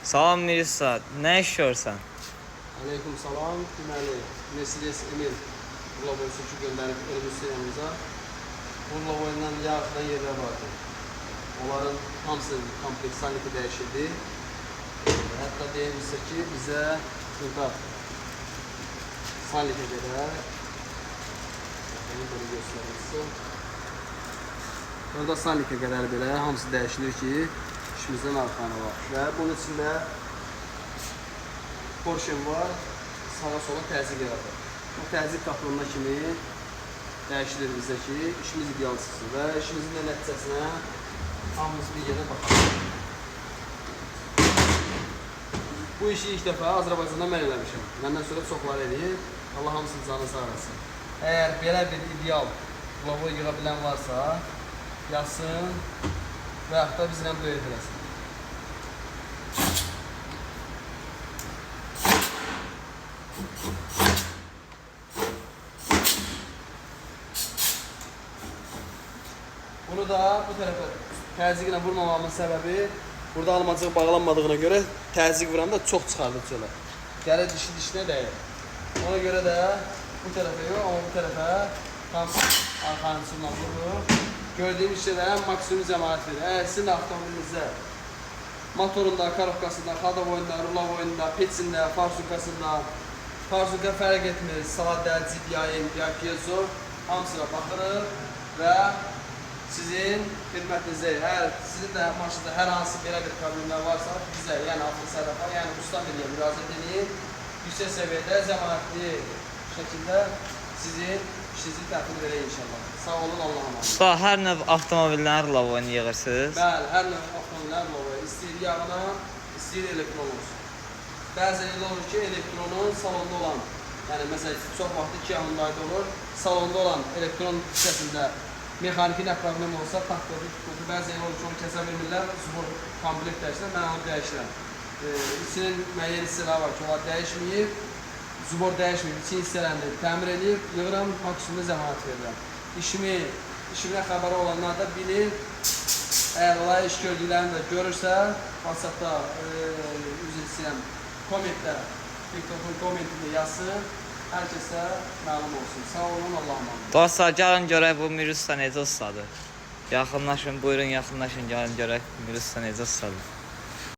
Salam Mirisa, nə işləyirsən? Aleyküm salam. Deməli, Mercedes Emil Urlavoy sökü göndərib elimiz yanımıza. Urlavoyla yaxıdan yerlər vardı. Onların hamısı kompleks saniki dəyişildi. Hətta deyilmişsə ki, bizə burada sanikə qədər bunu göstərirsin. Burada sanikə qədər belə hamısı dəyişilir ki, işimizdən arxanı var. Və bunun içində Porsche var, sağa sola təzyiq yaradır. Bu təzyiq qatılana kimi dəyişilir bizə ki, işimiz ideal çıxsın və işimizin də nəticəsinə hamımız bir yerə baxalım. Bu işi ilk dəfə Azərbaycanda mən eləmişəm. Məndən sonra çoxlar eləyib, Allah hamısını canı sağ olsun. Əgər belə bir ideal Urlavoy yığa bilən varsa, yazsın və yaxud da bizlə döyət eləsin. Bunu da bu tərəfə təzyiqlə vurmamamın səbəbi burada almacıq bağlanmadığına görə təzyiq vuranda çox çıxardır çölə. Gəlir dişinə dəyir. Ona görə də bu tərəfə yox, amma bu tərəfə tam arxanın içindən vurur. Gördüyüm işlərə maksimum cəmaət verir. Əgər sizin avtomobilinizdə motorunda, karovkasında, xadavoyunda, rulavoyunda, peçində, farsunka fərq etmir. Sadə, cid, yayın, ya piezo hamısına baxırıq və sizin xidmətinizdə, əgər sizin də maşında hər hansı belə bir problemlər varsa, bizə, yəni altın sərrafa, yəni usta birliyə müraciət edin, yüksək səviyyədə, cəmaətli şəkildə sizin işinizi təhvil verək inşallah. Sağ olun, Allah'a emanet. Usta, hər növ avtomobillərin Urlavoyunu yığırsınız? Bəli, hər növ avtomobillərin Urlavoyunu. İstəyir yağına, istəyir elektron olsun. Bəzən elə olur ki, elektronun salonda olan, yəni məsələn, çox vaxt 2 Hyundai'da olur, salonda olan elektron hissəsində mexaniki nə problem olsa, taktörü, bəzən olur ki, onu kəsə bilmirlər, zubur komplekt dəyişirlər, mən onu dəyişirəm. İçinin müəyyən hissələri var ki, onlar dəyişməyib, zubur dəyişməyib, için hissələrini təmir edib, yığıram, maksimumda zəmanət verirəm. İşimlə xəbəri olanlar da bilir, əgər olay iş gördüklərini də görürsə, WhatsAppda, üzr istəyirəm, kommentdə, TikTok'un kommentində yazsın. Hər kəsə məlum olsun. Sağ olun, Allah'a emanet. Dostlar, gəlin görək bu Mirisa necə ustadır. Yaxınlaşın, buyurun yaxınlaşın, gəlin görək Mirisa necə ustadır.